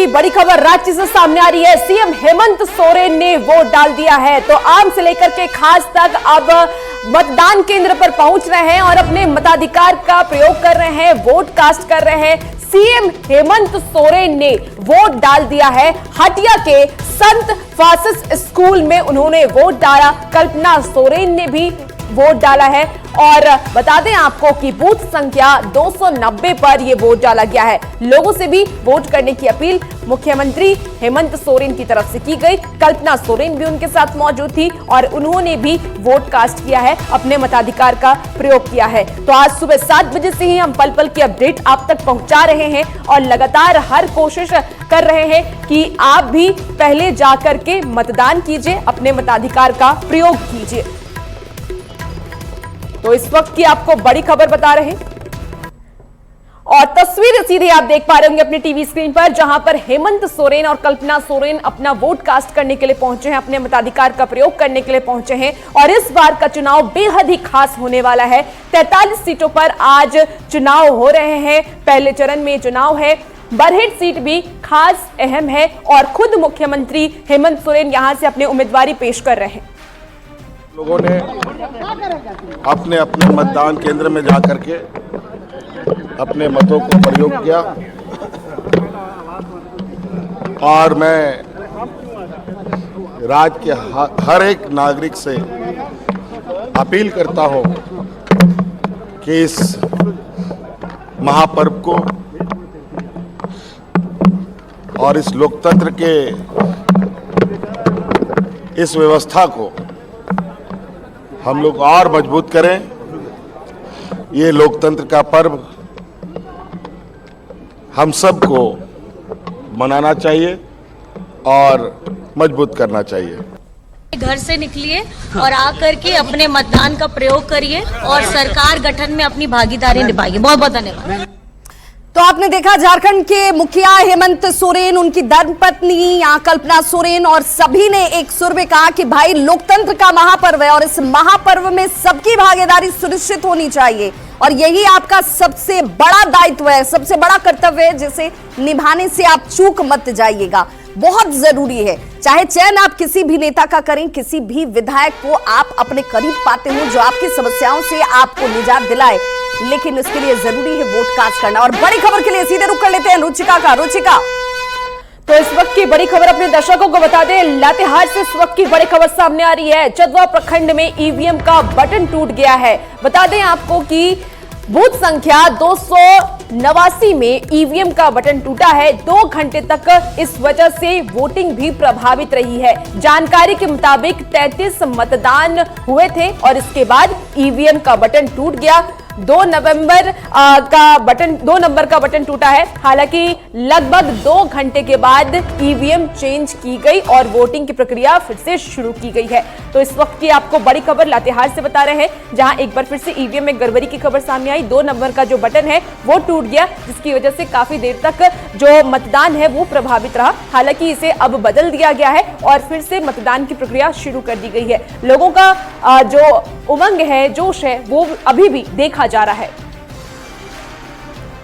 की बड़ी खबर राज्य से सामने आ रही है। सीएम हेमंत सोरेन ने वोट डाल दिया है, तो आम से लेकर के खास तक अब मतदान केंद्र पर पहुंच रहे हैं और अपने मताधिकार का प्रयोग कर रहे हैं, वोट कास्ट कर रहे हैं। सीएम हेमंत सोरेन ने वोट डाल दिया है। हटिया के संत फ्रांसिस स्कूल में उन्होंने वोट डाला। कल्पना सोरेन ने भी वोट डाला है और बता दें आपको कि बूथ संख्या 290 पर यह वोट डाला गया है। लोगों से भी वोट करने की अपील मुख्यमंत्री हेमंत सोरेन की तरफ से की गई। कल्पना सोरेन भी उनके साथ मौजूद थी और उन्होंने भी वोट कास्ट किया है, अपने मताधिकार का प्रयोग किया है। तो आज सुबह 7 बजे से ही हम पल पल की अपडेट आप तक पहुंचा रहे हैं और लगातार हर कोशिश कर रहे हैं कि आप भी पहले जाकर के मतदान कीजिए, अपने मताधिकार का प्रयोग कीजिए। तो इस वक्त की आपको बड़ी खबर बता रहे हैं और तस्वीर सीधे आप देख पा रहे होंगे अपनी टीवी स्क्रीन पर, जहां पर हेमंत सोरेन और कल्पना सोरेन अपना वोट कास्ट करने के लिए पहुंचे हैं, अपने मताधिकार का प्रयोग करने के लिए पहुंचे हैं। और इस बार का चुनाव बेहद ही खास होने वाला है। 43 सीटों पर आज चुनाव हो रहे हैं। पहले चरण में चुनाव है। बरहेट सीट भी खास अहम है और खुद मुख्यमंत्री हेमंत सोरेन यहां से अपने उम्मीदवारी पेश कर रहे हैं। लोगों ने अपने अपने मतदान केंद्र में जाकर के अपने मतों को प्रयोग किया और मैं राज्य के हर एक नागरिक से अपील करता हूं कि इस महापर्व को और इस लोकतंत्र के इस व्यवस्था को हम लोग और मजबूत करें। ये लोकतंत्र का पर्व हम सबको मनाना चाहिए और मजबूत करना चाहिए। घर से निकलिए और आकर के अपने मतदान का प्रयोग करिए और सरकार गठन में अपनी भागीदारी निभाइए। बहुत बहुत धन्यवाद। तो आपने देखा झारखंड के मुखिया हेमंत सोरेन, उनकी धर्मपत्नी यहाँ कल्पना सोरेन और सभी ने एक सुर में कहा कि भाई लोकतंत्र का महापर्व है और इस महापर्व में सबकी भागीदारी सुनिश्चित होनी चाहिए और यही आपका सबसे बड़ा दायित्व है, सबसे बड़ा कर्तव्य है, जिसे निभाने से आप चूक मत जाइएगा। बहुत जरूरी है। चाहे चयन आप किसी भी नेता का करें, किसी भी विधायक को आप अपने करीब पाते हो जो आपकी समस्याओं से आपको निजात दिलाए, लेकिन इसके लिए जरूरी है वोट कास्ट करना। और बड़ी खबर के लिए सीधे रुख कर लेते हैं रुचिका का। रुचिका, तो इस वक्त की बड़ी खबर अपने दर्शकों को बता दें। लातेहार से इस वक्त की बड़ी खबर सामने आ रही है। चंदवा प्रखंड में ईवीएम का बटन टूट गया है। बता दें आपको कि बूथ संख्या 289 में ईवीएम का बटन टूटा है। 2 घंटे तक इस वजह से वोटिंग भी प्रभावित रही है। जानकारी के मुताबिक 33 मतदान हुए थे और इसके बाद ईवीएम का बटन टूट गया। 2 नंबर का बटन टूटा है। हालांकि लगभग 2 घंटे के बाद ईवीएम चेंज की गई और वोटिंग की प्रक्रिया फिर से शुरू की गई है। तो इस वक्त की आपको बड़ी खबर लातेहार से बता रहे हैं, जहां एक बार फिर से ईवीएम में गड़बड़ी की खबर सामने आई। 2 नंबर का जो बटन है वो टूट गया, जिसकी वजह से काफी देर तक जो मतदान है वो प्रभावित रहा। हालांकि इसे अब बदल दिया गया है और फिर से मतदान की प्रक्रिया शुरू कर दी गई है। लोगों का जो उमंग है, जोश है, वो अभी भी देखा जा रहा है।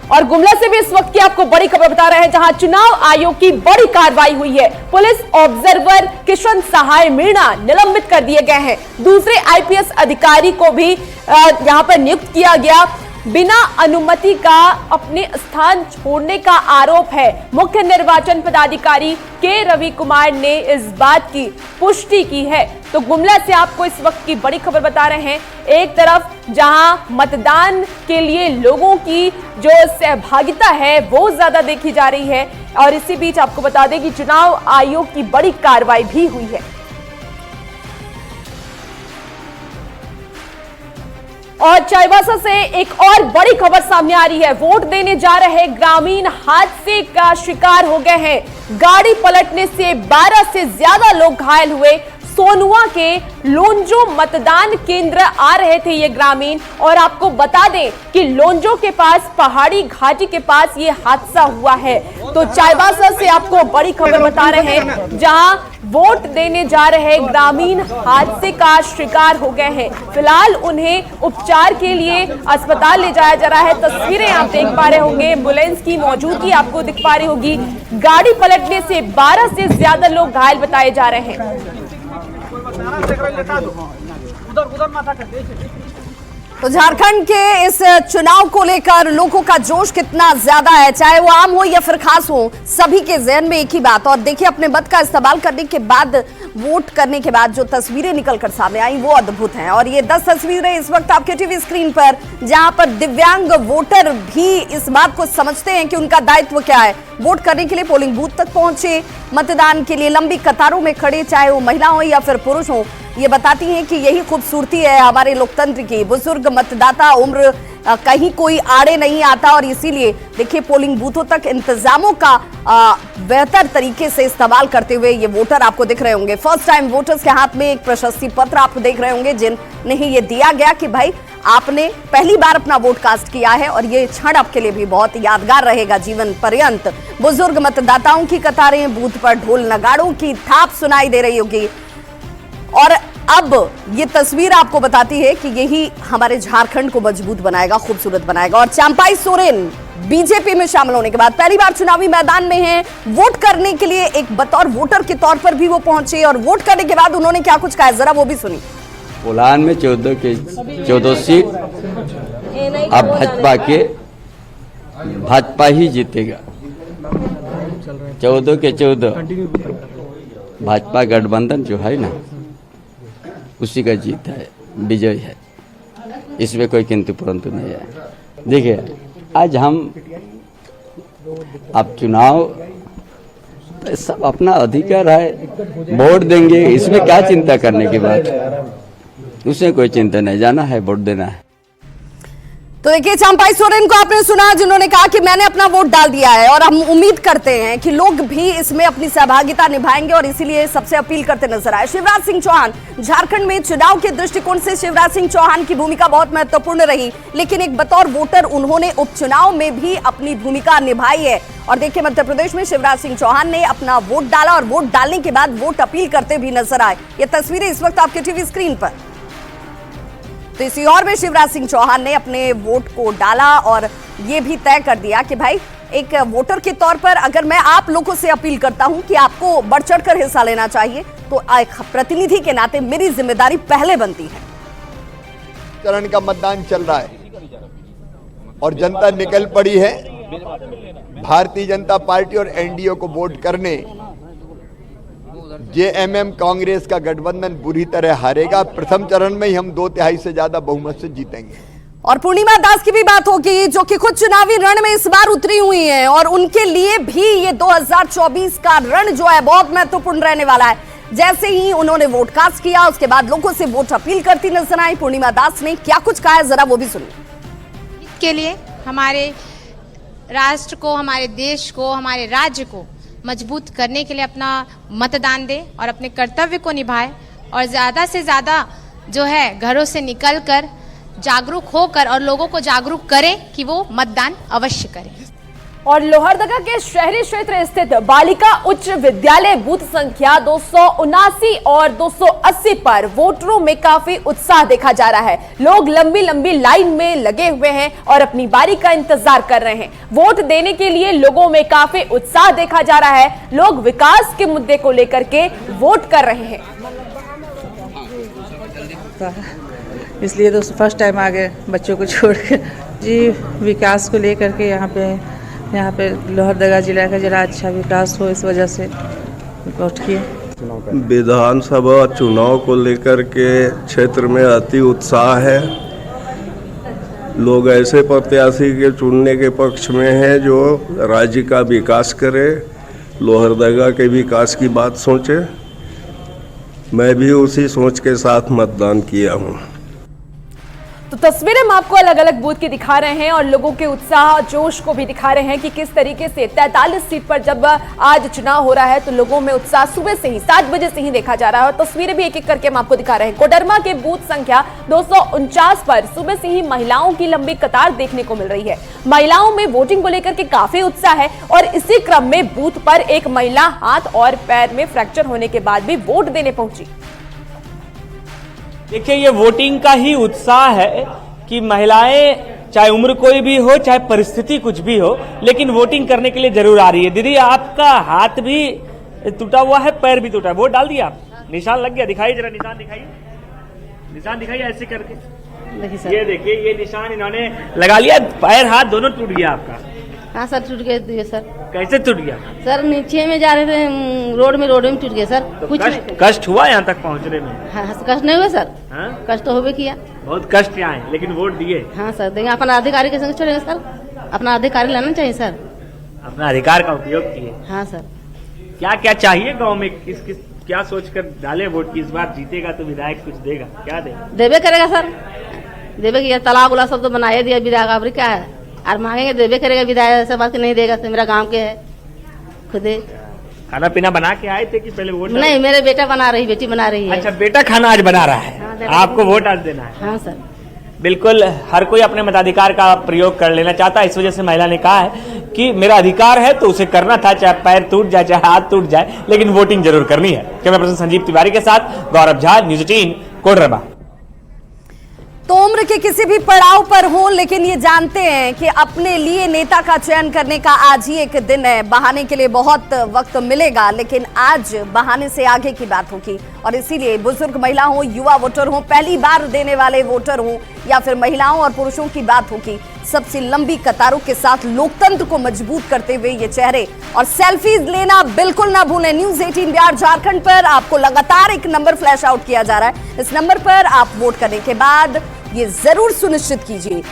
और गुमला से भी इस वक्त की आपको बड़ी खबर बता रहे हैं, जहां चुनाव आयोग की बड़ी कार्रवाई हुई है। पुलिस ऑब्जर्वर किशन सहाय मीणा निलंबित कर दिए गए हैं। दूसरे आईपीएस अधिकारी को भी यहां पर नियुक्त किया गया। बिना अनुमति का अपने स्थान छोड़ने का आरोप है। मुख्य निर्वाचन पदाधिकारी के रवि कुमार ने इस बात की पुष्टि की है। तो गुमला से आपको इस वक्त की बड़ी खबर बता रहे हैं। एक तरफ जहां मतदान के लिए लोगों की जो सहभागिता है वो ज्यादा देखी जा रही है और इसी बीच आपको बता दें कि चुनाव आयोग की बड़ी कार्रवाई भी हुई है। और चाईबासा से एक और बड़ी खबर सामने आ रही है। वोट देने जा रहे ग्रामीण हादसे का शिकार हो गए हैं। गाड़ी पलटने से 12 से ज्यादा लोग घायल हुए। सोनुआ के लोंजो मतदान केंद्र आ रहे थे ये ग्रामीण और आपको बता दें कि लोंजो के पास पहाड़ी घाटी के पास ये हादसा हुआ है। तो चाईबासा से आपको बड़ी खबर बता रहे हैं, जहां वोट देने जा रहे ग्रामीण हादसे का शिकार हो गए हैं। फिलहाल उन्हें उपचार के लिए अस्पताल ले जाया जा रहा है। तस्वीरें आप देख पा रहे होंगे, एम्बुलेंस की मौजूदगी आपको दिख पा रही होगी। गाड़ी पलटने से 12 से ज्यादा लोग घायल बताए जा रहे हैं। तो झारखंड के इस चुनाव को लेकर लोगों का जोश कितना ज्यादा है, चाहे वो आम हो या फिर खास हो, सभी के जहन में एक ही बात। और देखिए, अपने मत का इस्तेमाल करने के बाद, वोट करने के बाद जो तस्वीरें निकलकर सामने आई वो अद्भुत हैं। और ये 10 तस्वीरें इस वक्त आपके टीवी स्क्रीन पर, जहां पर दिव्यांग वोटर भी इस बात को समझते हैं कि उनका दायित्व क्या है। वोट करने के लिए पोलिंग बूथ तक पहुंचे, मतदान के लिए लंबी कतारों में खड़े, चाहे वो महिला हो या फिर पुरुष हो। ये बताती हैं कि यही खूबसूरती है हमारे लोकतंत्र की। बुजुर्ग मतदाता, उम्र कहीं कोई आड़े नहीं आता, और इसीलिए देखिए पोलिंग बूथों तक इंतजामों का बेहतर तरीके से इस्तेमाल करते हुए ये वोटर आपको दिख रहे होंगे। फर्स्ट टाइम वोटर्स के हाथ में एक प्रशस्ति पत्र आप देख रहे होंगे, जिन्हें ये दिया गया कि भाई आपने पहली बार अपना वोट कास्ट किया है, और ये क्षण आपके लिए भी बहुत यादगार रहेगा जीवन पर्यंत। बुजुर्ग मतदाताओं की कतारें, बूथ पर ढोल नगाड़ों की थाप सुनाई दे रही होगी। और अब ये तस्वीर आपको बताती है कि यही हमारे झारखंड को मजबूत बनाएगा, खूबसूरत बनाएगा। और चंपाई सोरेन बीजेपी में शामिल होने के बाद पहली बार चुनावी मैदान में हैं। वोट करने के लिए एक बतौर वोटर के तौर पर भी वो पहुंचे, और वोट करने के बाद उन्होंने क्या कुछ कहा, जरा वो भी सुनी। उलान में 14 सीट अब भाजपा ही जीतेगा। 14 के 14 भाजपा गठबंधन जो है ना, उसी का जीत है, विजय है, इसमें कोई किंतु परंतु नहीं है। देखिए, आज हम अब चुनाव सब अपना अधिकार है, वोट देंगे, इसमें क्या चिंता करने की बात, उसमें कोई चिंता नहीं, जाना है वोट देना है। तो देखिए, चंपाई सोरेन को आपने सुना, जिन्होंने कहा कि मैंने अपना वोट डाल दिया है, और हम उम्मीद करते हैं कि लोग भी इसमें अपनी सहभागिता निभाएंगे, और इसीलिए सबसे अपील करते नजर आए। शिवराज सिंह चौहान, झारखंड में चुनाव के दृष्टिकोण से शिवराज सिंह चौहान की भूमिका बहुत महत्वपूर्ण रही, लेकिन एक बतौर वोटर उन्होंने उपचुनाव में भी अपनी भूमिका निभाई है। और देखिए, मध्य प्रदेश में शिवराज सिंह चौहान ने अपना वोट डाला, और वोट डालने के बाद वोट अपील करते भी नजर आए। ये तस्वीरें इस वक्त आपके टीवी स्क्रीन पर। तो इसी और में शिवराज सिंह चौहान ने अपने वोट को डाला, और ये भी तय कर दिया कि भाई एक वोटर के तौर पर अगर मैं आप लोगों से अपील करता हूं कि आपको बढ़ चढ़कर हिस्सा लेना चाहिए, तो एक प्रतिनिधि के नाते मेरी जिम्मेदारी पहले बनती है। चरण का मतदान चल रहा है और जनता निकल पड़ी है भारतीय जनता पार्टी और एनडीए को वोट करने। जेएमएम कांग्रेस का गठबंधन बुरी तरह हारेगा। प्रथम चरण में ही हम 2/3 से ज्यादा बहुमत से जीतेंगे। और पूर्णिमा दास की भी बात होगी, जो कि खुद चुनावी रण में इस बार उतरी हुई हैं, और उनके लिए भी ये 2024 का रण जो है बहुत महत्वपूर्ण रहने वाला है। जैसे ही उन्होंने वोट कास्ट किया, उसके बाद लोगों से वोट अपील करती नजर आई। पूर्णिमा दास ने क्या कुछ कहा है, जरा वो भी सुनिए। के लिए हमारे राष्ट्र को, हमारे देश को, हमारे राज्य को मजबूत करने के लिए अपना मतदान दें और अपने कर्तव्य को निभाएं, और ज़्यादा से ज़्यादा जो है घरों से निकलकर जागरूक होकर और लोगों को जागरूक करें कि वो मतदान अवश्य करें। और लोहरदगा के शहरी क्षेत्र स्थित बालिका उच्च विद्यालय बूथ संख्या 279 और 280 पर वोटरों में काफी उत्साह देखा जा रहा है। लोग लंबी लंबी लाइन में लगे हुए हैं और अपनी बारी का इंतजार कर रहे हैं। वोट देने के लिए लोगों में काफी उत्साह देखा जा रहा है। लोग विकास के मुद्दे को लेकर के वोट कर रहे हैं। इसलिए तो फर्स्ट टाइम आ गए बच्चों को छोड़ के जी। विकास को लेकर के यहाँ पे लोहरदगा जिला का जरा अच्छा विकास हो, इस वजह से वोट किए। विधानसभा चुनाव को लेकर के क्षेत्र में अति उत्साह है। लोग ऐसे प्रत्याशी के चुनने के पक्ष में हैं जो राज्य का विकास करे, लोहरदगा के विकास की बात सोचे। मैं भी उसी सोच के साथ मतदान किया हूँ। तो तस्वीरें हम आपको अलग अलग बूथ की दिखा रहे हैं और लोगों के उत्साह जोश को भी दिखा रहे हैं कि किस तरीके से 43 सीट पर जब आज चुनाव हो रहा है तो लोगों में उत्साह सुबह से ही 7 बजे से ही देखा जा रहा है। और तस्वीरें भी एक एक करके हम आपको दिखा रहे हैं। कोडरमा के बूथ संख्या 249 पर सुबह से ही महिलाओं की लंबी कतार देखने को मिल रही है। महिलाओं में वोटिंग को लेकर के काफी उत्साह है और इसी क्रम में बूथ पर एक महिला हाथ और पैर में फ्रैक्चर होने के बाद भी वोट देने पहुंची। देखिए, ये वोटिंग का ही उत्साह है कि महिलाएं चाहे उम्र कोई भी हो, चाहे परिस्थिति कुछ भी हो, लेकिन वोटिंग करने के लिए जरूर आ रही है। दीदी, आपका हाथ भी टूटा हुआ है, पैर भी टूटा है, वोट डाल दिया आप? निशान लग गया? दिखाइए जरा, निशान दिखाइए, निशान दिखाइए ऐसे करके। ये देखिए, ये निशान इन्होंने लगा लिया, पैर हाथ दोनों टूट गया आपका। हाँ सर, टूट गए सर। कैसे टूट गया? सर नीचे में जा रहे थे, रोड में टूट गया सर। तो कुछ कष्ट हुआ यहाँ तक पहुँचने में? हाँ, कष्ट नहीं हुआ सर। हाँ? कष्ट तो होवे किया, बहुत कष्ट आए, लेकिन वोट दिए। हाँ सर, देंगे। अपना अधिकारी के संग चलेंगे सर, अपना अधिकारी लाना चाहिए सर। अपना अधिकार का उपयोग किए। हाँ सर। क्या क्या चाहिए गाँव में? किस किस क्या सोच कर डाले वोट की? इस बार जीतेगा तो विधायक कुछ देगा, क्या देगा? देवे करेगा सर, देवे किया। तालाब उला सब तो बनाए दिया, विधायक क्या है और मांगेंगे, देवे करेगा विधायक। ऐसा बात नहीं देगा तो मेरा गांव के है खुदे। खाना पीना बना के आए थे कि पहले वोट? नहीं, मेरे बेटा बना रही, बेटी बना रही है। अच्छा, बेटा खाना आज बना रहा है। हाँ, आपको वोट आज देना है? हाँ सर। बिल्कुल, हर कोई अपने मताधिकार का प्रयोग कर लेना चाहता है। इस वजह से महिला ने कहा है कि मेरा अधिकार है तो उसे करना था, चाहे पैर टूट जाए, चाहे हाथ टूट जाए, लेकिन वोटिंग जरूर करनी है। कैमरा पर्सन संजीव तिवारी के साथ गौरव झा, न्यूज़ 18 कोडरमा। तो उम्र के किसी भी पड़ाव पर हो, लेकिन ये जानते हैं कि अपने लिए नेता का चयन करने का आज ही एक दिन है। बहाने के लिए बहुत वक्त मिलेगा, लेकिन आज बहाने से आगे की बात होगी। और इसीलिए बुजुर्ग महिला हो, युवा वोटर हो, पहली बार देने वाले वोटर हो, या फिर महिलाओं और पुरुषों की बात होगी, सबसे लंबी कतारों के साथ लोकतंत्र को मजबूत करते हुए ये चेहरे और सेल्फीज लेना बिल्कुल ना भूलें। न्यूज़ 18 बिहार झारखंड पर आपको लगातार एक नंबर फ्लैश आउट किया जा रहा है। इस नंबर पर आप वोट करने के बाद ये जरूर सुनिश्चित कीजिए कि